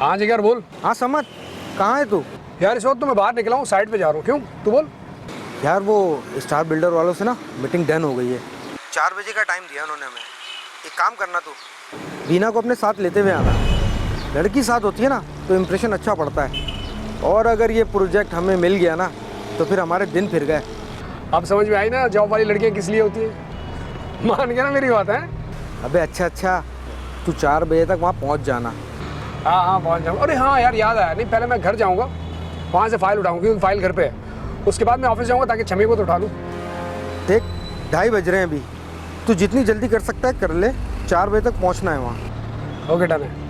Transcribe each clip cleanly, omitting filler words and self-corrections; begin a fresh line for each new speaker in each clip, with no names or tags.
हाँ जिगर बोल।
हाँ समझ, कहाँ है तू?
यार इस वक्त तो मैं बाहर निकला हूँ, साइड पे जा रहा हूँ। क्यों, तू बोल।
यार वो स्टार बिल्डर वालों से ना मीटिंग डन हो गई है। 4 बजे का टाइम दिया उन्होंने हमें। एक काम करना तू, बीना को अपने साथ लेते हुए आना। लड़की साथ होती है ना तो इम्प्रेशन अच्छा पड़ता है। और अगर ये प्रोजेक्ट हमें मिल गया ना तो फिर हमारे दिन फिर गए।
अब समझ में आई ना जॉब वाली लड़कियाँ किस लिए होती है। मान गया ना मेरी बात है।
अबे अच्छा, तू 4 बजे तक वहाँ पहुँच जाना।
हाँ हाँ पहुँच जाऊँगा। अरे हाँ यार याद आया, नहीं पहले मैं घर जाऊँगा, वहाँ से फाइल उठाऊँगी क्योंकि फाइल घर पे है। उसके बाद मैं ऑफिस जाऊँगा ताकि छमी को तो उठा लूँ।
देख 2:30 बज रहे हैं अभी, तू जितनी जल्दी कर सकता है कर ले। 4 बजे तक पहुँचना है वहाँ।
ओके डन है।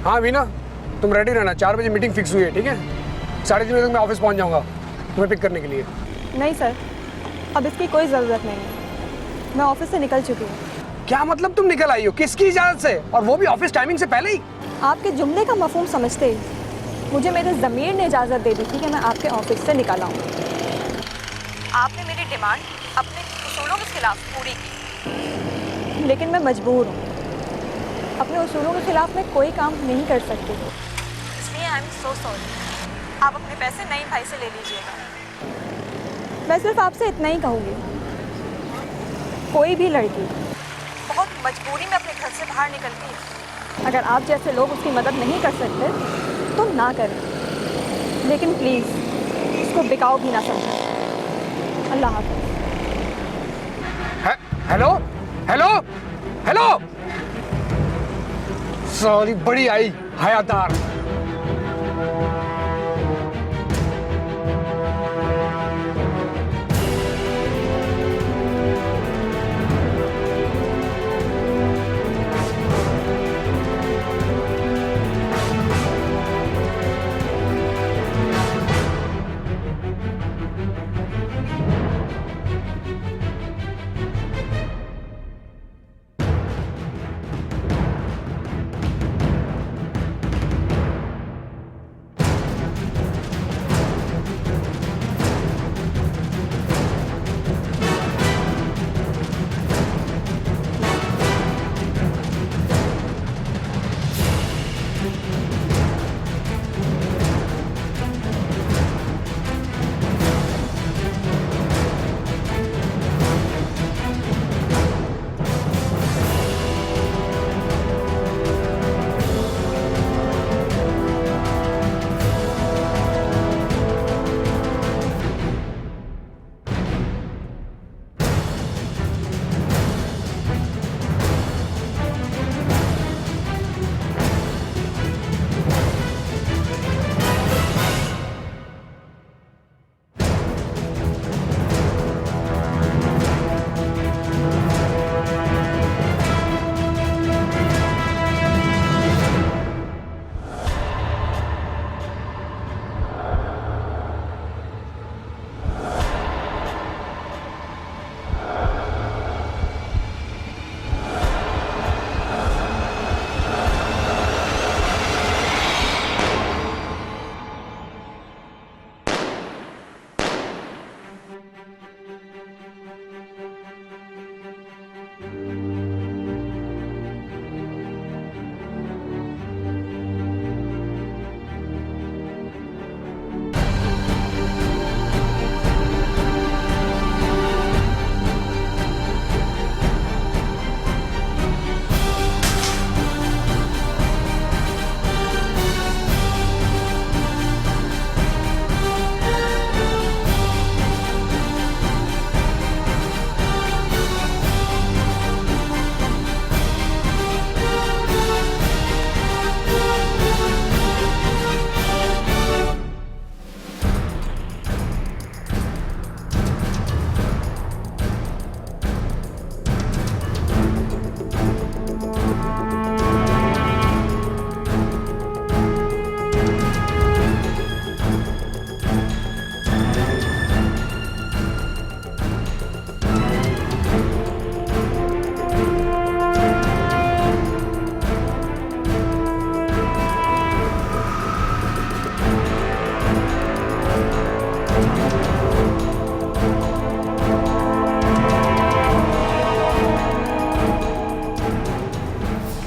हाँ वीना, तुम रेडी रहना, 4 बजे मीटिंग फिक्स हुई है, ठीक है? 3:30 बजे तक मैं ऑफिस पहुँच जाऊँगा तुम्हें पिक करने के लिए।
नहीं सर, अब इसकी कोई ज़रूरत नहीं है। मैं ऑफिस से निकल चुकी हूँ।
क्या मतलब तुम निकल आई हो? किसकी इजाज़त से? और वो भी ऑफिस टाइमिंग से पहले ही?
आपके जुमले का मफहूम समझते ही मुझे मेरे ज़मीर ने इजाज़त दे दी थी कि मैं आपके ऑफिस से निकल आऊँ। आपने मेरी डिमांड अपने उसूलों के खिलाफ पूरी की, लेकिन मैं मजबूर हूँ। अपने उसूलों के खिलाफ मैं कोई काम नहीं कर सकती, इसलिए आई एम सो सॉरी। आप अपने पैसे नई भाई से ले लीजिएगा। मैं सिर्फ आपसे इतना ही कहूँगी, कोई भी लड़की बहुत मजबूरी में अपने घर से बाहर निकलती है। अगर आप जैसे लोग उसकी मदद नहीं कर सकते तो ना करें, लेकिन प्लीज़ उसको बिकाऊ भी ना समझें। अल्लाह हाफ़िज़।
हेलो हेलो हेलो, सॉरी बड़ी आई हयादार।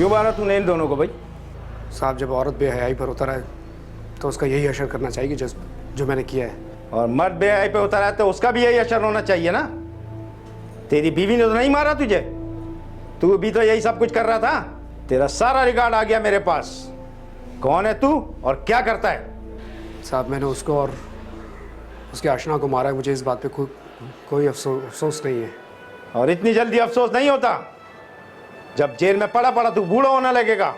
क्यों मारा तूने इन दोनों को भाई?
साहब, जब औरत बेहयाई पर उतर आए तो उसका यही असर करना चाहिए कि जो मैंने किया है।
और मर्द बेहयाई पे उतर आए तो उसका भी यही असर होना चाहिए ना। तेरी बीवी ने तो नहीं मारा तुझे, तू भी तो यही सब कुछ कर रहा था। तेरा सारा रिकॉर्ड आ गया मेरे पास। कौन है तू और क्या करता है?
साहब, मैंने उसको और उसके आशना को मारा है। मुझे इस बात पे कोई अफसोस नहीं है।
और इतनी जल्दी अफसोस नहीं होता। जब जेल में पड़ा पड़ा तू बूढ़ा होने लगेगा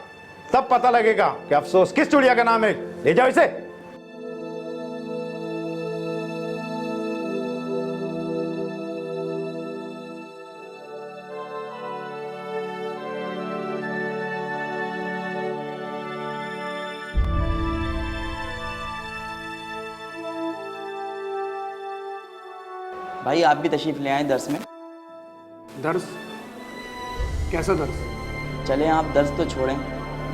तब पता लगेगा कि अफसोस किस चिड़िया का नाम है। ले जाओ इसे।
भाई आप भी तशरीफ ले आए दर्स में।
दर्स? कैसा दर्स?
चलें आप दर्स तो छोड़ें,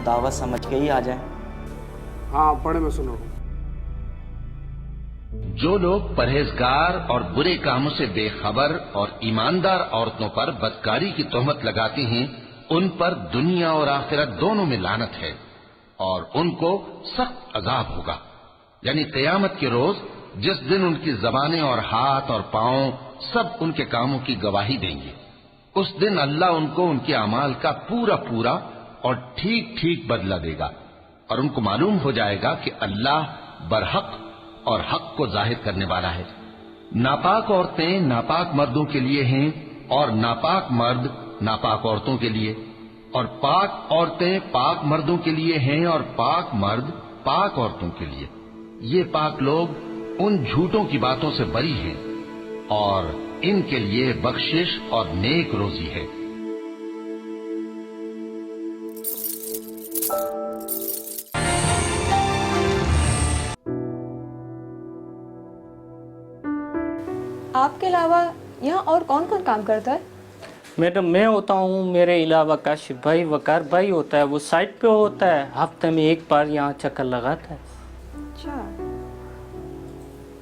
दावत समझ के ही आ जाएं।
हाँ, पढ़े, मैं सुनो।
जो लोग परहेजगार और बुरे कामों से बेखबर और ईमानदार औरतों पर बदकारी की तोहमत लगाती हैं, उन पर दुनिया और आखिरत दोनों में लानत है और उनको सख्त अजाब होगा। यानी क़यामत के रोज जिस दिन उनकी जबानें और हाथ और पांव सब उनके कामों की गवाही देंगे, उस दिन अल्लाह उनको उनके अमाल का पूरा पूरा और ठीक ठीक बदला देगा और उनको मालूम हो जाएगा कि अल्लाह बरहक और हक को जाहिर करने वाला है। नापाक औरतें नापाक मर्दों के लिए हैं और नापाक मर्द नापाक औरतों के लिए, और पाक औरतें पाक मर्दों के लिए हैं और पाक मर्द पाक औरतों के लिए। ये पाक लोग उन झूठों की बातों से बरी हैं और इनके लिए बख्शिश और नेक रोजी है।
आपके अलावा यहाँ और कौन कौन काम करता है?
मैडम मैं होता हूँ, मेरे अलावा काशिफ भाई, वकार भाई होता है, वो साइट पे होता है, हफ्ते में एक बार यहाँ चक्कर लगाता है।
अच्छा,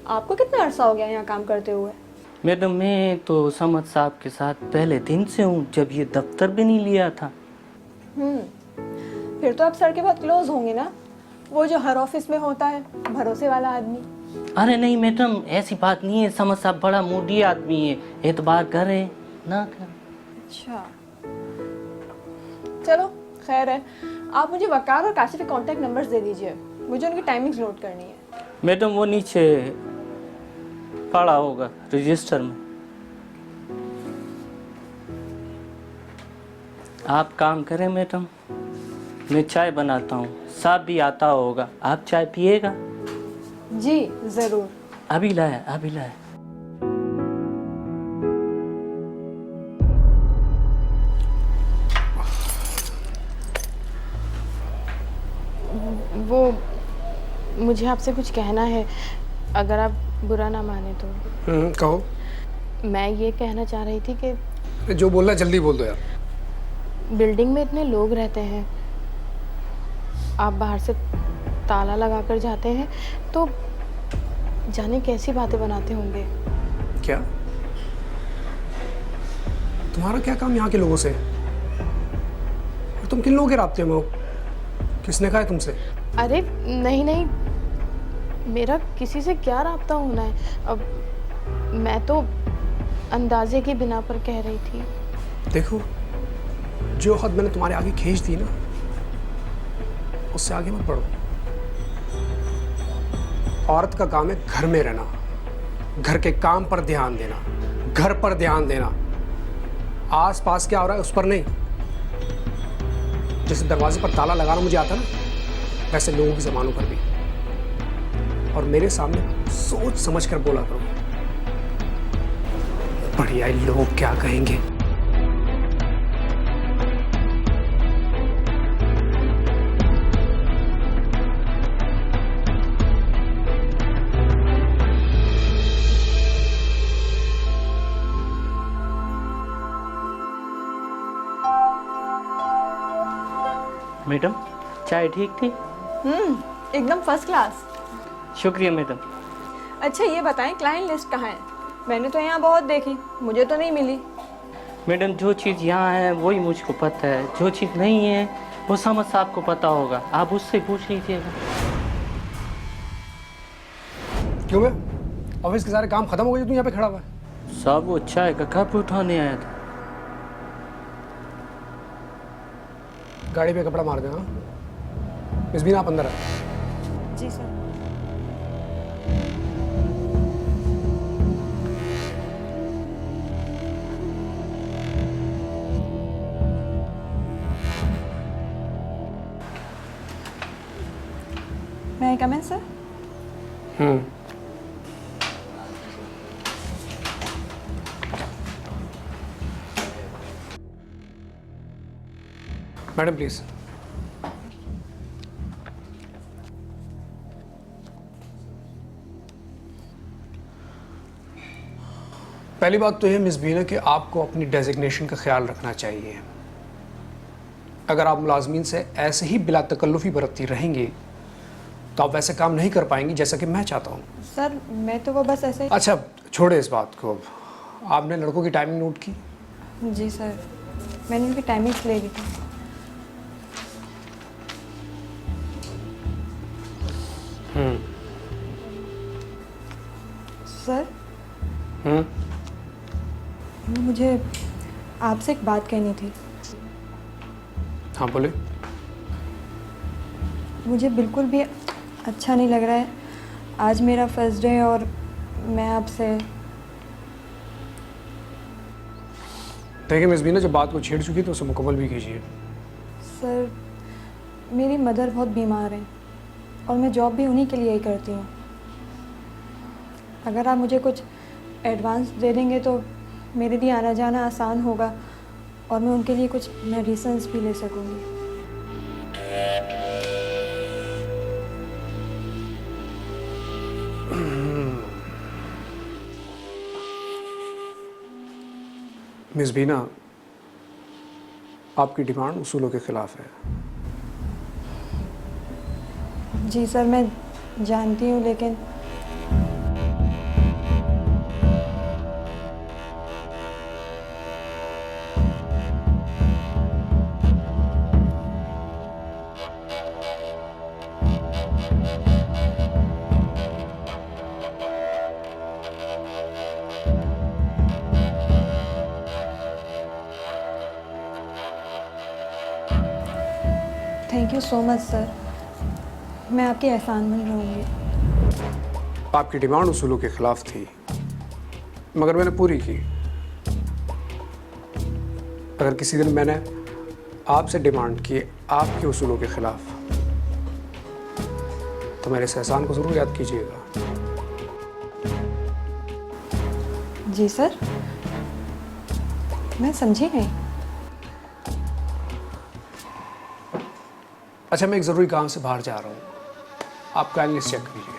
आपको कितना अरसा हो गया यहाँ काम करते हुए?
मैडम मैं तो समद साहब के साथ पहले दिन से हूँ, जब ये दफ्तर भी नहीं लिया था।
फिर तो आप सर के बहुत क्लोज होंगे ना, वो जो हर ऑफिस में होता है, भरोसे वाला आदमी।
अरे नहीं मैडम, ऐसी बात नहीं है, समद साहब बड़ा मूडी आदमी है, एतबार करे ना करे।
अच्छा, चलो खैर है, आप मुझे वकार और काशिफ के कॉन्टैक्ट नंबर्स दे दीजिए, मुझे उनकी टाइमिंग्स नोट करनी है।
मैडम वो नीचे पड़ा होगा रजिस्टर में। आप काम करें मैडम, मैं चाय बनाता हूँ, साहब भी आता होगा, आप चाय पिएगा?
जी जरूर।
अभी लाया, अभी लाया।
वो मुझे आपसे कुछ कहना है, अगर आप बुरा ना माने तो।
कहो।
मैं ये कहना चाह रही थी कि
जो बोलना जल्दी बोल दो यार।
बिल्डिंग में इतने लोग रहते हैं, आप बाहर से ताला लगा कर जाते हैं तो जाने कैसी बातें बनाते होंगे।
क्या? तुम्हारा क्या काम यहाँ के लोगों से? और तुम किन लोगों के राब्ते में हो? किसने कहा है तुमसे?
अरे नहीं नहीं, मेरा किसी से क्या राब्ता होना है, अब मैं तो अंदाजे की बिना पर कह रही थी।
देखो, जो हद मैंने तुम्हारे आगे खींच दी ना, उससे आगे मत बढ़ो। औरत का काम है घर में रहना, घर के काम पर ध्यान देना, घर पर ध्यान देना, आस पास क्या हो रहा है उस पर नहीं। जैसे दरवाजे पर ताला लगाना मुझे आता ना, वैसे लोगों की ज़बानों पर भी। और मेरे सामने सोच समझ कर बोला करो, बढ़िया लोग क्या कहेंगे।
मैडम चाय ठीक थी?
एकदम फर्स्ट क्लास।
शुक्रिया मैडम।
अच्छा ये बताएं, क्लाइंट लिस्ट कहाँ है? मैंने तो यहाँ बहुत देखी, मुझे तो नहीं मिली।
मैडम जो चीज़ यहाँ है वही मुझको पता है, जो चीज़ नहीं है वो समझ साहब को पता होगा, आप उससे पूछ लीजिएगा।
क्यों बे? ऑफिस के सारे काम खत्म हो गए, तू यहाँ पे खड़ा हुआ है?
साहब वो चाय का कप उठाने आया था।
गाड़ी पे कपड़ा मार देना। मिस बीना आप अंदर है।
जी सर। मैं कम इन सर?
Madam please. पहली बात तो ये मिस बीना कि आपको अपनी डेजिग्नेशन का ख्याल रखना चाहिए। अगर आप मुलाजमीन से ऐसे ही बिला तकल्लुफ़ी बरतती रहेंगी तो आप वैसे काम नहीं कर पाएंगी जैसा कि मैं चाहता हूँ।
सर मैं तो वो बस ऐसे ही।
अच्छा छोड़े इस बात को। आपने लड़कों की टाइमिंग नोट की?
जी सर, मैंने उनकी टाइमिंग्स ले ली थी। सर मुझे आपसे एक बात कहनी थी।
हाँ बोले।
मुझे बिल्कुल भी अच्छा नहीं लग रहा है, आज मेरा फर्स्ट डे और मैं आपसे।
देखिए मिस बीना, जब बात को छेड़ चुकी तो उसे मुकम्मल भी कीजिए।
सर मेरी मदर बहुत बीमार हैं और मैं जॉब भी उन्हीं के लिए ही करती हूँ। अगर आप मुझे कुछ एडवांस दे देंगे तो मेरे लिए आना जाना आसान होगा और मैं उनके लिए कुछ मेडिसिन्स भी ले सकूँगी।
मिस बीना, आपकी डिमांड उसूलों के खिलाफ है।
जी सर मैं जानती हूँ, लेकिन thank you so much sir, मैं आपके एहसानमंद रहूँगी।
आपकी डिमांड उसूलों के खिलाफ थी मगर मैंने पूरी की। अगर किसी दिन मैंने आपसे डिमांड की आपके उसूलों के खिलाफ तो मेरे इस एहसान को ज़रूर याद कीजिएगा।
जी सर, मैं समझी नहीं।
अच्छा मैं एक ज़रूरी काम से बाहर जा रहा हूँ, आप काइंडली चेक कीजिए।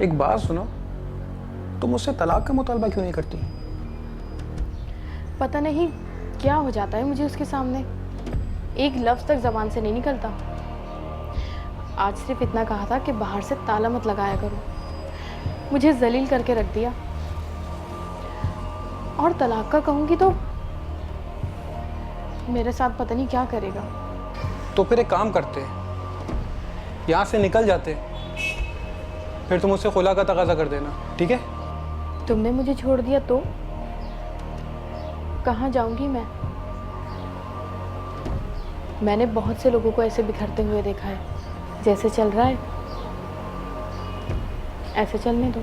एक बात सुनो, तुम मुझसे तलाक का मुतालबा क्यों नहीं करती?
पता नहीं क्या हो जाता है मुझे उसके सामने, एक लफ्ज़ तक ज़बान से नहीं निकलता। आज सिर्फ इतना कहा था कि बाहर से ताला मत लगाया करो, मुझे जलील करके रख दिया। और तलाक का कहूँगी तो मेरे साथ पता नहीं क्या करेगा।
तो फिर एक काम करते, यहाँ से निकल जाते, फिर तुम उससे खुला का तकाजा कर देना, ठीक है?
तुमने मुझे छोड़ दिया तो कहाँ जाऊंगी मैं? मैंने बहुत से लोगों को ऐसे बिखरते हुए देखा है, जैसे चल रहा है ऐसे चलने दो।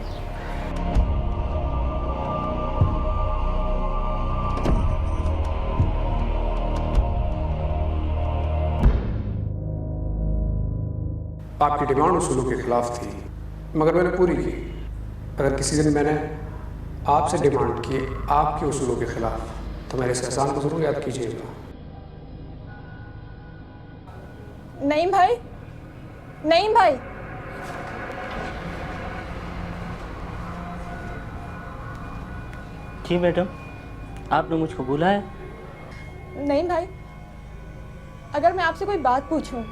आपकी डिमांड उसूलों के खिलाफ थी मगर मैंने पूरी की। अगर किसी दिन मैंने आपसे डिमांड की आपके उसूलों के खिलाफ तो मेरे इस एहसान को ज़रूर याद कीजिएगा।
नहीं भाई, नहीं भाई।
जी मैडम, आपने मुझको बुलाया?
नहीं भाई, अगर मैं आपसे कोई बात पूछूं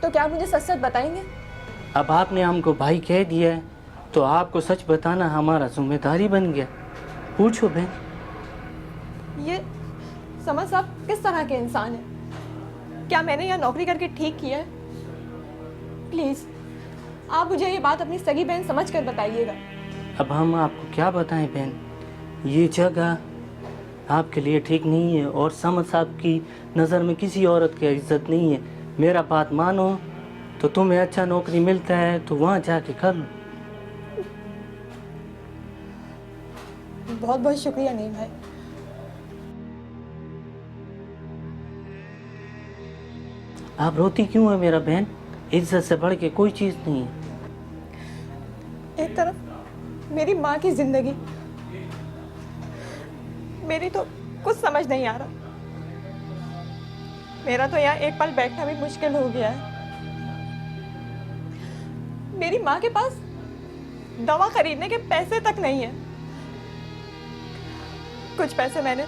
तो क्या आप मुझे सच सच बताएंगे?
अब आपने हमको भाई कह दिया है तो आपको सच बताना हमारा जिम्मेदारी बन गया। पूछो बहन।
ये समझ साहब किस तरह के इंसान है? क्या मैंने यहाँ नौकरी करके ठीक किया है? प्लीज आप मुझे ये बात अपनी सगी बहन समझ कर बताइएगा।
अब हम आपको क्या बताएं बहन, ये जगह आपके लिए ठीक नहीं है और समझ साहब की नज़र में किसी औरत की इज्जत नहीं है। मेरा बात मानो तो तुम्हें अच्छा नौकरी मिलता है तो वहाँ जाके कर लो।
बहुत बहुत शुक्रिया नहीं भाई।
आप रोती क्यों है मेरा बहन? इज्जत से बढ़ के कोई चीज़ नहीं है।
एक तरफ मेरी माँ की जिंदगी, मेरी तो कुछ समझ नहीं आ रहा। मेरा तो यहाँ एक पल बैठना भी मुश्किल हो गया है। मेरी माँ के पास दवा खरीदने के पैसे तक नहीं है। कुछ पैसे मैंने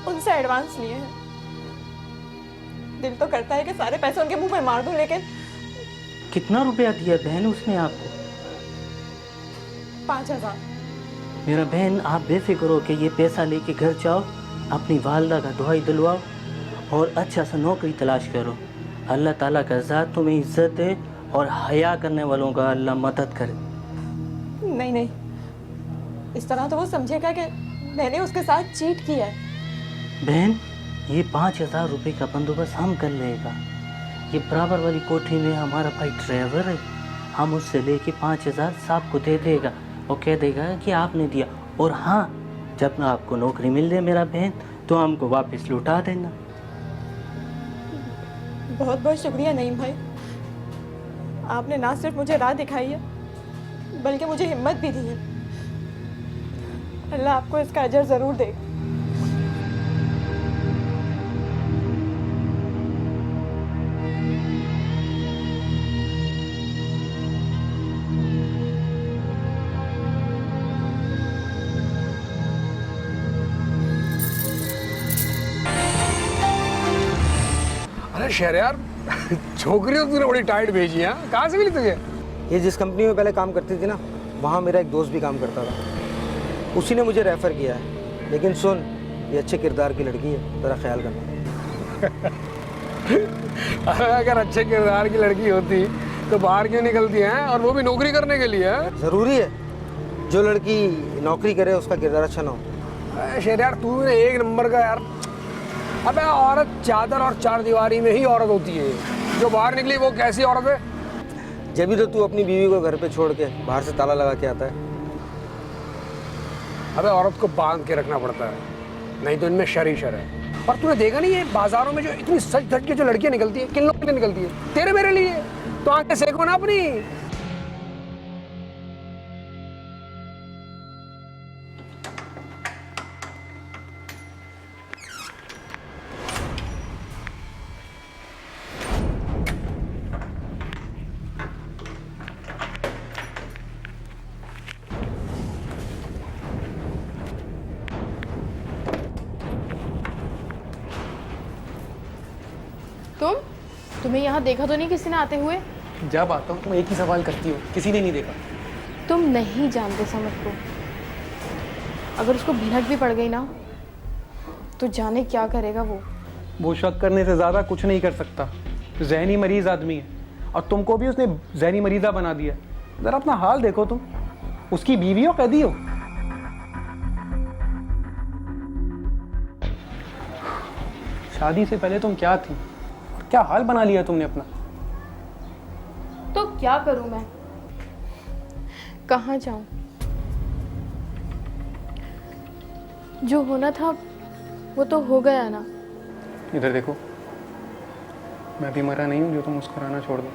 उनसे एडवांस लिए हैं। दिल तो करता है कि सारे पैसे उनके मुंह में मार दूं, लेकिन
कितना रुपया दिया बहन उसने आपको?
5,000।
मेरा बहन आप बेफिक्र हो कि ये पैसा लेके घर जाओ, अपनी वालदा का दुआई दिलवाओ और अच्छा सा नौकरी तलाश करो। अल्लाह ताला का ज़ात तुम्हें इज्जत दे और हया करने वालों का अल्लाह मदद करे।
नहीं नहीं, इस तरह तो वो समझेगा कि मैंने उसके साथ चीट किया है।
बहन ये 5,000 रुपये का बंदोबस्त हम कर लेगा। ये बराबर वाली कोठी में हमारा भाई ड्राइवर है, हम उससे लेके 5,000 साहब को दे देगा और कह देगा कि आपने दिया। और हाँ, जब ना आपको नौकरी मिल जाए मेरा बहन तो हमको वापस लौटा देना।
बहुत बहुत शुक्रिया नहीं भाई, आपने ना सिर्फ मुझे राह दिखाई है बल्कि मुझे हिम्मत भी दी है। अल्लाह आपको इसका अजर ज़रूर दे।
अरे शहरयार, छोकरी तो तूने बड़ी टाइट भेजी है। कहाँ से मिली तुझे?
ये जिस कंपनी में पहले काम करती थी ना, वहाँ मेरा एक दोस्त भी काम करता था, उसी ने मुझे रेफ़र किया है। लेकिन सुन, ये अच्छे किरदार की लड़की है, ज़रा ख्याल करना।
अगर अच्छे किरदार की लड़की होती तो बाहर क्यों निकलती हैं, और वो भी नौकरी करने के लिए?
ज़रूरी है जो लड़की नौकरी करे उसका किरदार अच्छा ना हो।
शहरयार तू ने एक नंबर का यार। अबे औरत चादर और चार दीवारी में ही औरत होती है, जो बाहर निकली वो कैसी औरत है?
जब भी तो तू अपनी बीवी को घर पे छोड़ के बाहर से ताला लगा के आता है।
अबे औरत को बांध के रखना पड़ता है, नहीं तो इनमें शर ही शर है। और तूने देखा नहीं, ये बाजारों में जो इतनी सच धज के जो लड़कियां निकलती है, किन लोगों के लिए निकलती है? तेरे मेरे लिए। तो आंखें सेको ना अपनी।
तुम्हें यहाँ देखा तो नहीं किसी ने आते हुए?
जब आता हूँ तुम एक ही सवाल करती हो, किसी ने नहीं देखा।
तुम नहीं जानते समझ को। अगर उसको भिनक भी पड़ गई ना तो जाने क्या करेगा वो
शक करने से ज़्यादा कुछ नहीं कर सकता। ज़हनी मरीज आदमी है और तुमको भी उसने ज़हनी मरीज़ा बना दिया। ज़रा अपना हाल देखो, तुम उसकी बीवी हो, कैदी हो। शादी से पहले तुम क्या थी और क्या हाल बना लिया तुमने अपना।
तो क्या करूं मैं, कहाँ जाऊं? जो होना था वो तो हो गया ना।
इधर देखो, मैं भी मरा नहीं हूं जो तुम मुस्कुराना छोड़ दो।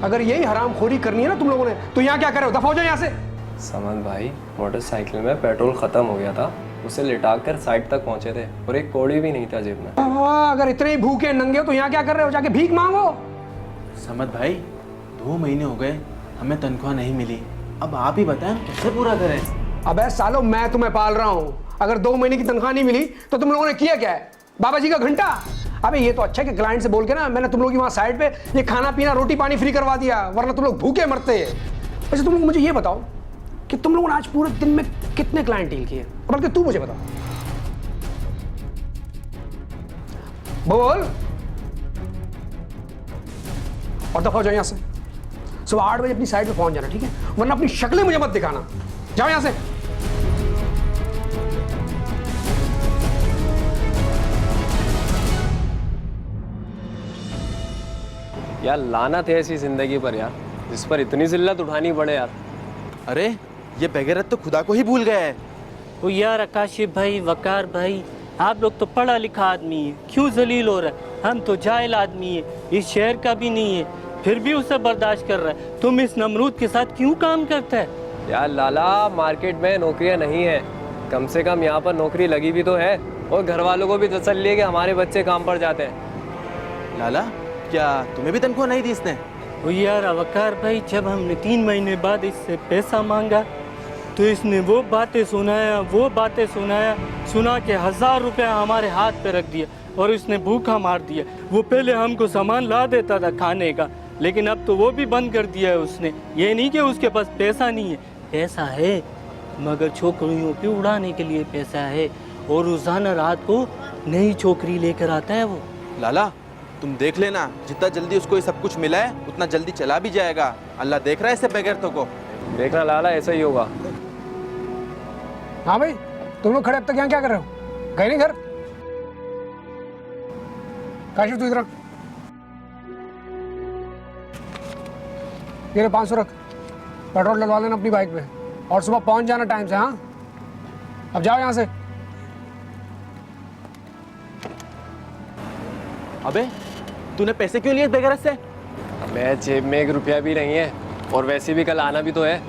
अगर यही हरामखोरी करनी है ना तुम लोगों ने, तो यहाँ क्या कर रहे हो? दफा हो जाओ यहाँ से।
समझ भाई, मोटरसाइकिल में पेट्रोल ख़त्म हो गया था, उसे लिटाकर साइड तक पहुंचे थे और एक कौड़ी भी नहीं था जेब में।
अगर इतने ही भूखे नंगे हो तो यहाँ क्या कर रहे हो? जाके भीख मांगो।
समझ भाई, 2 महीने हो गए हमें तनख्वाह नहीं मिली, अब आप ही बताएं कैसे पूरा करें।
अबे सालो, मैं तुम्हें पाल रहा हूँ, अगर 2 महीने की तनख्वाह नहीं मिली तो तुम लोगों ने किया क्या है? बाबा जी का घंटा? अबे ये तो अच्छा है कि क्लाइंट से बोल के ना मैंने तुम लोगों की वहाँ साइड पे ये खाना पीना रोटी पानी फ्री करवा दिया, वरना तुम लोग भूखे मरते। वैसे तुम लोग मुझे ये बताओ कि तुम लोगों ने आज पूरे दिन में कितने क्लाइंट डील किए? बल्कि तू मुझे बता, बोल। और दफा हो जाओ यहाँ से, सुबह 8 बजे अपनी साइड पे पहुंच जाना, ठीक है? वरना अपनी शक्लें मुझे मत दिखाना। जाओ यहाँ से।
यार लानत है ऐसी ज़िंदगी पर यार, जिस पर इतनी जिल्लत उठानी पड़े यार।
अरे ये बेगैरत तो खुदा को ही भूल गया है।
ओ यार आकाशिफ भाई, वकार भाई, आप लोग तो पढ़ा लिखा आदमी है, क्यों जलील हो रहा है? हम तो जाहिल आदमी है, इस शहर का भी नहीं है, फिर भी उसे बर्दाश्त कर रहा है। तुम इस नमरूद के साथ क्यों काम करता है?
यार लाला, मार्केट में नौकरियां नहीं है, कम से कम यहाँ पर नौकरी लगी भी तो है, और घर वालों को भी तसल्ली है कि हमारे बच्चे काम पर जाते हैं।
लाला, क्या तुम्हें भी तनख्वाह नहीं दी इसने?
ओ यार वकार भाई, जब हमने 3 महीने बाद इससे पैसा मांगा तो इसने वो बातें सुनाया, सुना के 1000 रुपया हमारे हाथ पे रख दिया और इसने भूखा मार दिया। वो पहले हमको सामान ला देता था खाने का, लेकिन अब तो वो भी बंद कर दिया है उसने। ये नहीं कि उसके पास पैसा नहीं है, पैसा है, मगर छोकरियों पे उड़ाने के लिए पैसा है, और रोजाना रात को नई छोकरी लेकर आता है वो।
लाला, तुम देख लेना, जितना जल्दी उसको ये सब कुछ मिला है उतना जल्दी चला भी जाएगा। अल्लाह देख रहा है ऐसे बेगैरतों को।
देखना लाला, ऐसा ही होगा।
हाँ भाई, तुम लोग खड़े अब तक यहाँ क्या कर रहे हो? गए नहीं घर? काशिफ तू इधर, ये 500 रख, पेट्रोल डलवा लेना अपनी बाइक पे, और सुबह पहुंच जाना टाइम से। हाँ, अब जाओ यहाँ से।
अबे तूने पैसे क्यों लिए बेगैरत से?
मैं जेब में 1 रुपया भी नहीं है, और वैसे भी कल आना भी तो है।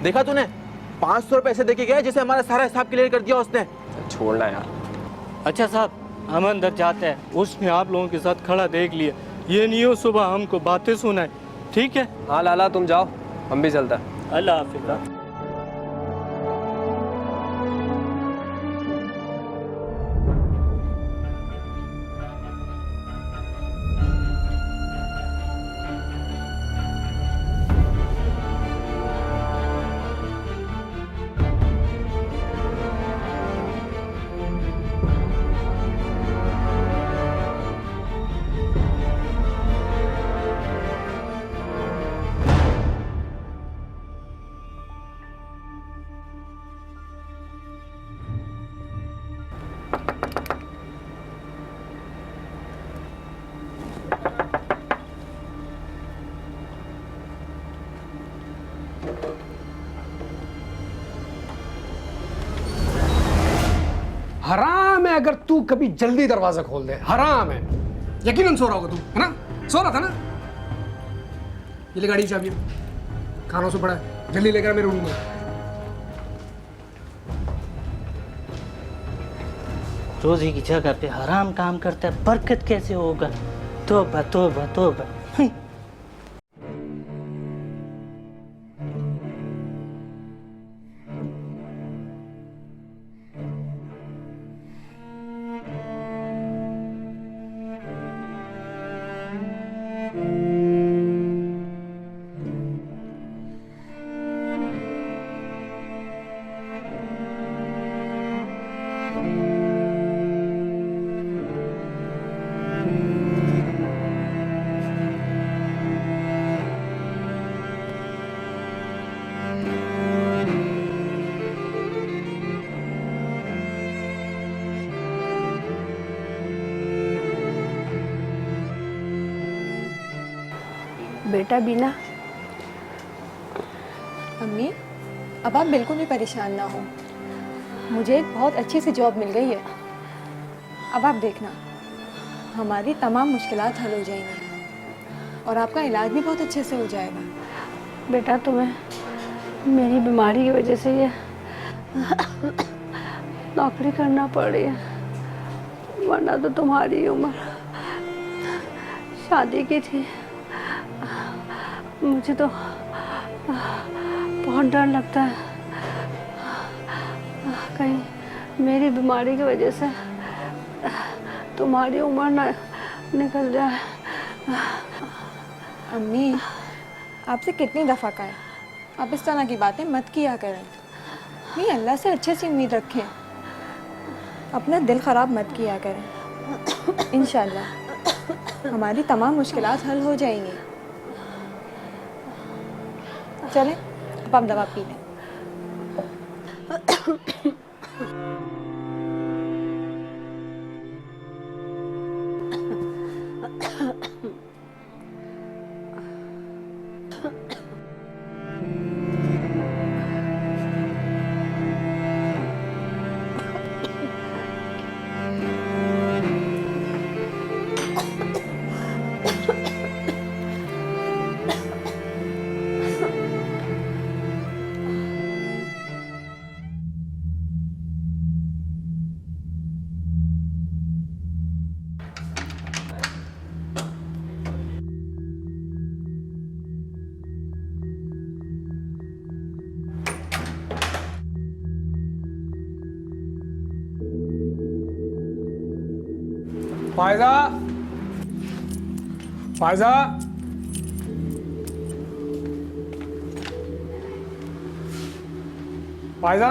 देखा तूने, 500 पैसे देके गया जैसे हमारा सारा हिसाब क्लियर कर दिया उसने।
छोड़ना यार।
अच्छा साहब, हम अंदर जाते हैं, उसने आप लोगों के साथ खड़ा देख लिया, ये नहीं हो सुबह हमको बातें सुनाए, ठीक है?
हाँ लाला, तुम जाओ, हम भी चलते हैं।
अल्लाह हाफिज़।
हराम है अगर तू कभी जल्दी दरवाजा खोल दे, हराम है। यकीनन सो रहा होगा तू, है ना? सो रहा था ना? ये ले गाड़ी की चाबी, खानों से पड़ा है, जल्दी लेकर मेरे रूम में।
रोजी की जगह पे हराम काम करता है, बरकत कैसे होगा? तौबा तौबा तौबा।
बेटा बीना। अम्मी, अब आप बिल्कुल भी परेशान ना हो, मुझे एक बहुत अच्छी सी जॉब मिल गई है। अब आप देखना, हमारी तमाम मुश्किलात हल हो जाएंगी और आपका इलाज भी बहुत अच्छे से हो जाएगा।
बेटा तुम्हें मेरी बीमारी की वजह से ये नौकरी करना पड़ रही है, वरना तो तुम्हारी उम्र शादी की थी। मुझे तो बहुत डर लगता है कहीं मेरी बीमारी की वजह से तुम्हारी उम्र ना निकल जाए।
अम्मी, आपसे कितनी दफ़ा कहा है आप इस तरह की बातें मत किया करें। नहीं, अल्लाह से अच्छे से उम्मीद रखें, अपना दिल ख़राब मत किया करें। इंशाल्लाह हमारी तमाम मुश्किलात हल हो जाएंगी। चलें, अब आप दवा पी लें।
फायजा, फायजा, फायजा,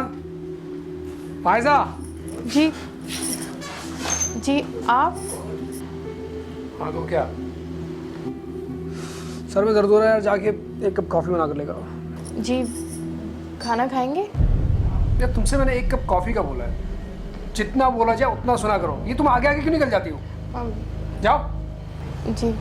फायजा।
जी जी, आप?
हाँ तो क्या, सर में दर्द हो रहा है यार, जाके एक कप कॉफ़ी बना कर लेगा।
जी, खाना खाएंगे?
यार तुमसे मैंने एक कप कॉफ़ी का बोला है, जितना बोला जाए उतना सुना करो। ये तुम आगे आगे क्यों निकल जाती हो? जाओ।
जी।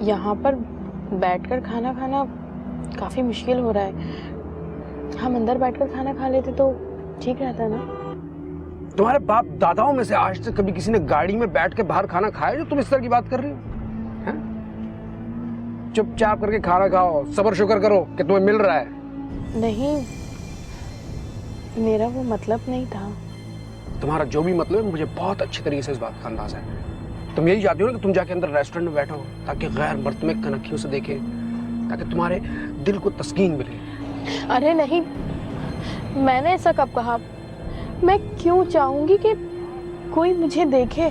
यहाँ पर बैठकर खाना खाना काफ़ी मुश्किल हो रहा है। हम अंदर बैठकर खाना खा लेते तो ठीक रहता ना।
तुम्हारे बाप दादाओं में से आज तक कभी किसी ने गाड़ी में बैठ के बाहर खाना खाया जो तुम इस तरह की बात कर रही हो? चुपचाप करके खाना खाओ, सब्र शुक्र करो कि तुम्हें मिल रहा है।
नहीं, मेरा वो मतलब नहीं था।
तुम्हारा जो भी मतलब है मुझे बहुत अच्छी तरीके से इस बात का अंदाजा है। तुम यही चाहती हो ना कि तुम जाके अंदर रेस्टोरेंट में बैठो ताकि गैर मर्तमे कनखियों से देखे, ताकि तुम्हारे दिल को तस्कीन मिले।
अरे नहीं, मैंने ऐसा कब कहा? मैं क्यों चाहूंगी कि कोई मुझे देखे?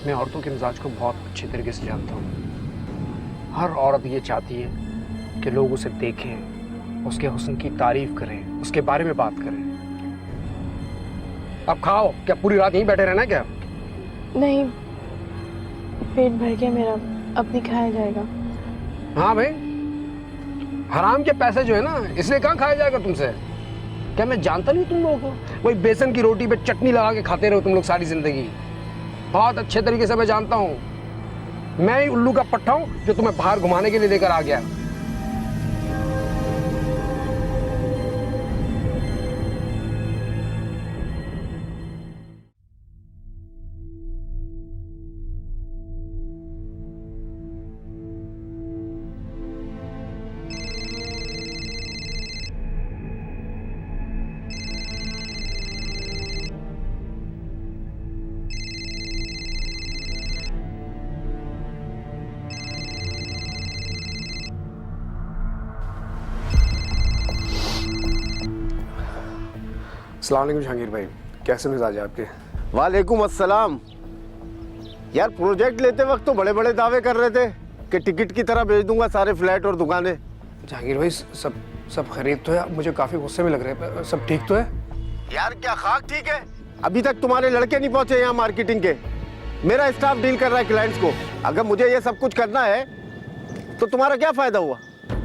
मैं औरतों के मिजाज को बहुत अच्छी तरीके से जानता हूँ। हर औरत ये चाहती है कि लोग उसे देखें, उसके हुस्न की तारीफ करें, उसके बारे में बात करें। अब खाओ। क्या पूरी रात यहीं बैठे रहना क्या?
नहीं, पेट भर गया मेरा, अब नहीं खाया जाएगा।
हाँ भाई, हराम के पैसे जो है ना, इसलिए कहाँ खाया जाएगा तुमसे? क्या मैं जानता नहीं तुम लोगों को? वही बेसन की रोटी पे चटनी लगा के खाते रहो तुम लोग सारी जिंदगी। बहुत अच्छे तरीके से मैं जानता हूँ। मैं ही उल्लू का पट्टा हूँ जो तुम्हें बाहर घुमाने के लिए लेकर आ गया। अस्सलाम वालेकुम जहांगीर भाई, कैसे मिजाज है आपके?
वालेकुम अस्सलाम। यार प्रोजेक्ट लेते वक्त तो बड़े बड़े दावे कर रहे थे कि टिकट की तरह भेज दूंगा सारे फ्लैट और दुकानें।
जहांगीर भाई सब खरीद तो है, आप मुझे काफ़ी गुस्से में लग रहे हैं, सब ठीक तो है?
यार क्या खाक ठीक है? अभी तक तुम्हारे लड़के नहीं पहुंचे यहाँ मार्केटिंग के। मेरा स्टाफ डील कर रहा है क्लाइंट्स को। अगर मुझे ये सब कुछ करना है तो तुम्हारा क्या फायदा हुआ?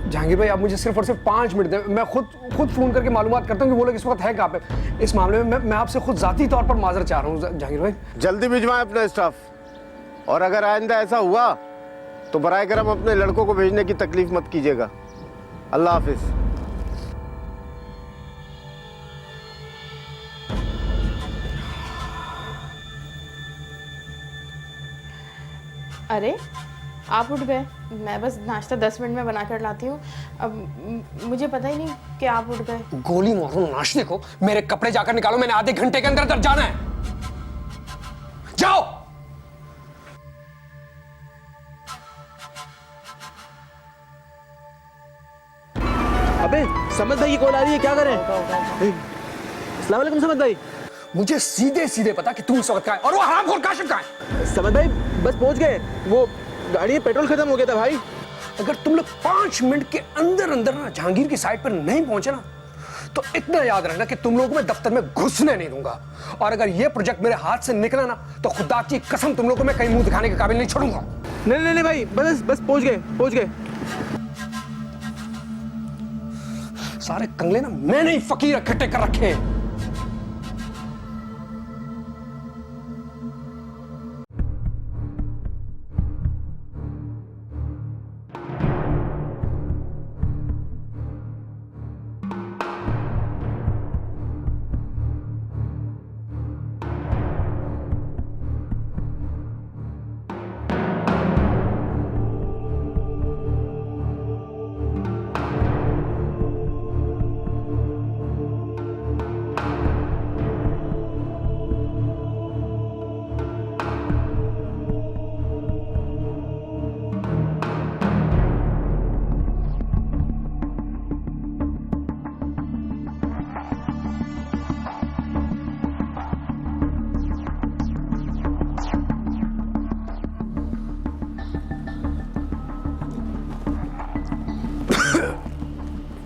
जहांगीर भाई आप मुझे सिर्फ और सिर्फ 5 मिनट दें, मैं खुद फ़ोन करके मालूमात करता हूँ कि वो लोग इस वक्त है कहाँ पे। इस मामले में मैं आपसे खुद ज़ाती तौर पर माजरत चाह रहा हूँ जहांगीर भाई।
जल्दी भिजवाएं अपना स्टाफ, और अगर आइंदा ऐसा हुआ तो बराए करम अपने लड़कों को भेजने की तकलीफ मत कीजिएगा। अल्लाह हाफिज।
अरे आप उठ गए? मैं बस नाश्ता 10 मिनट में बना कर लाती हूँ। अब मुझे पता ही नहीं कि आप उठ गए।
गोली मारो नाश्ते को, मेरे कपड़े जाकर निकालो, मैंने आधे घंटे के अंदर जाना है। जाओ।
अबे समद भाई की कॉल आ रही है, क्या करें? अस्सलाम वालेकुम समद भाई।
मुझे सीधे सीधे पता कि तुम इस वक्त कहाँ है और वो हरामखोर काशिफ कहाँ है।
समद भाई बस पहुंच गए, वो गाड़ी में पेट्रोल खत्म हो गया था भाई।
अगर तुम लोग 5 मिनट के अंदर अंदर ना जहांगीर की साइड पर नहीं पहुंचे ना, तो इतना याद रखना कि तुम लोगों को मैं दफ्तर में घुसने नहीं दूंगा। और अगर ये प्रोजेक्ट मेरे हाथ से निकला ना, तो खुदा की कसम तुम लोगों को मैं कहीं मुंह दिखाने के काबिल नहीं छोड़ूंगा।
नहीं भाई, बस पहुंच गए।
सारे कंगले ना मैंने ही फकीर इकट्ठे कर रखे हैं।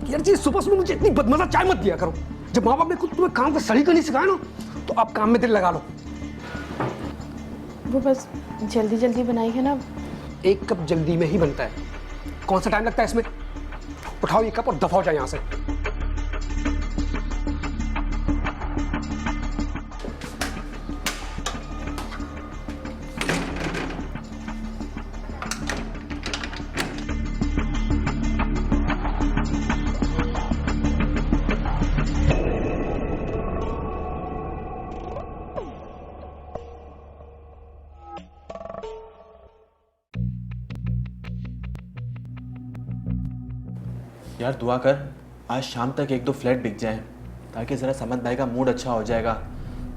यार जी सुबह सुबह मुझे इतनी बदमजा चाय मत दिया करो। जब माँ बाप ने खुद तुम्हें काम का सलीका नहीं सिखाया ना, तो आप काम में दिल लगा लो।
वो बस जल्दी जल्दी बनाई है ना।
1 कप जल्दी में ही बनता है, कौन सा टाइम लगता है इसमें? उठाओ ये कप और दफा हो जाए यहाँ से।
यार दुआ कर आज शाम तक 1-2 फ्लैट बिक जाएं, ताकि ज़रा समद भाई का मूड अच्छा हो जाएगा।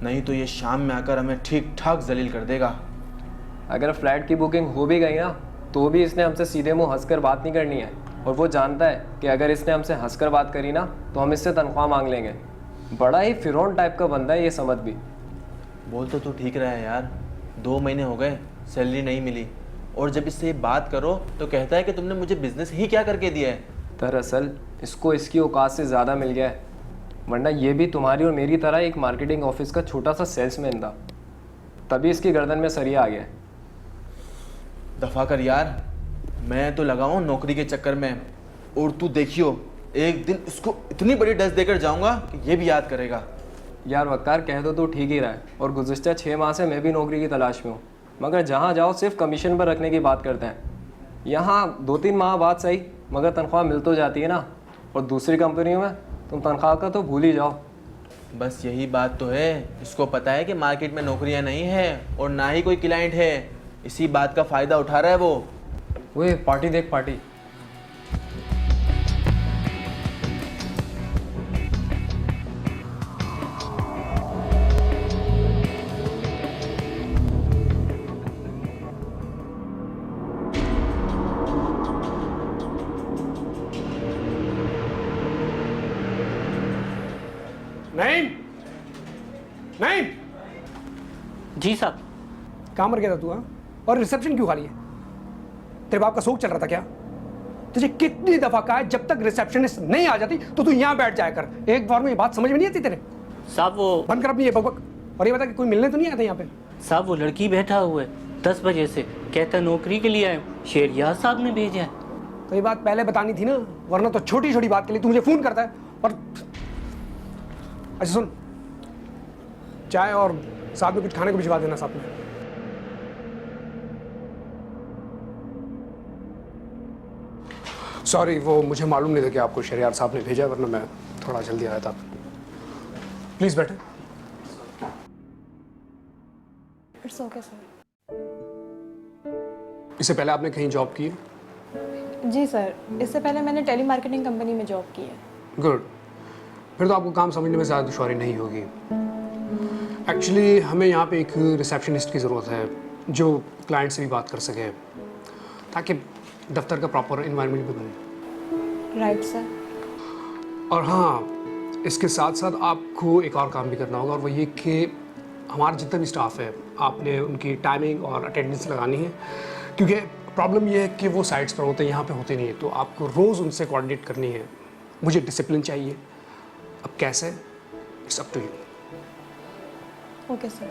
नहीं तो ये शाम में आकर हमें ठीक ठाक जलील कर देगा।
अगर फ्लैट की बुकिंग हो भी गई ना, तो भी इसने हमसे सीधे मुंह हंसकर बात नहीं करनी है। और वो जानता है कि अगर इसने हमसे हंसकर बात करी ना, तो हम इससे तनख्वाह मांग लेंगे। बड़ा ही फिरौन टाइप का बंदा है ये समद भी।
बोल तो तू ठीक रहा है यार, 2 महीने हो गए सैलरी नहीं मिली, और जब इससे ये बात करो तो कहता है कि तुमने मुझे बिजनेस ही क्या करके दिया है।
दरअसल इसको इसकी औकात से ज़्यादा मिल गया है, वरना ये भी तुम्हारी और मेरी तरह एक मार्केटिंग ऑफिस का छोटा सा सेल्समैन था, तभी इसकी गर्दन में सरिया आ गया।
दफा कर यार, मैं तो लगा हूँ नौकरी के चक्कर में, और तू देखियो एक दिन इसको इतनी बड़ी डस्ट देकर जाऊंगा कि ये भी याद करेगा।
यार वक्कार कह तो तू ठीक ही रहा है, और गुज़िश्ता 6 माह से मैं भी नौकरी की तलाश में हूँ, मगर जहाँ जाओ सिर्फ कमीशन पर रखने की बात करते हैं। यहाँ 2-3 माह बाद सही, मगर तनख्वाह मिल तो जाती है ना। और दूसरी कंपनियों में तुम तनख्वाह का तो भूल ही जाओ।
बस यही बात तो है, इसको पता है कि मार्केट में नौकरियां नहीं है और ना ही कोई क्लाइंट है, इसी बात का फ़ायदा उठा रहा है वो।
वही पार्टी देख पार्टी।
नहीं, नहीं
जी साहब।
कहाँ मर गया था तू? हाँ, और रिसेप्शन क्यों खाली है? तेरे बाप का शोक चल रहा था क्या? तुझे कितनी दफा कहा है जब तक रिसेप्शनिस्ट नहीं आ जाती तो तू यहाँ बैठ जाया कर। एक बार में ये बात समझ में नहीं आती तेरे?
साहब वो
बंद कर अपनी ये बकबक और ये बता कि कोई मिलने तो नहीं आता यहाँ पे?
साहब वो लड़की बैठा हुआ है 10 बजे से, कहता नौकरी के लिए आए, शेरियार साहब ने भेजा है।
तो ये बात पहले बतानी थी ना, वरना तो छोटी छोटी बात के लिए तू मुझे फोन करता है। और अच्छा सुन, चाय और साथ में कुछ खाने को भिजवा देना साथ में। सॉरी, वो मुझे मालूम नहीं था कि आपको शहरियार साहब ने भेजा, वरना मैं थोड़ा जल्दी आया था। प्लीज बैठे।
It's okay sir.
इससे पहले आपने कहीं जॉब की है?
जी सर, इससे पहले मैंने टेली मार्केटिंग कंपनी में जॉब की है।
गुड, फिर तो आपको काम समझने में ज़्यादा दुश्वारी नहीं होगी। एक्चुअली हमें यहाँ पे एक रिसेप्शनिस्ट की ज़रूरत है जो क्लाइंट से भी बात कर सके, ताकि दफ्तर का प्रॉपर इन्वायरमेंट भी बने।
Right sir.
और हाँ, इसके साथ साथ आपको एक और काम भी करना होगा, और वो ये कि हमारा जितना भी स्टाफ है आपने उनकी टाइमिंग और अटेंडेंस लगानी है, क्योंकि प्रॉब्लम ये है कि वो साइट्स पर होते हैं, यहाँ पे होते नहीं है, तो आपको रोज़ उनसे कोऑर्डिनेट करनी है। मुझे डिसिप्लिन चाहिए। अब कैसे, it's up to you.
Okay sir.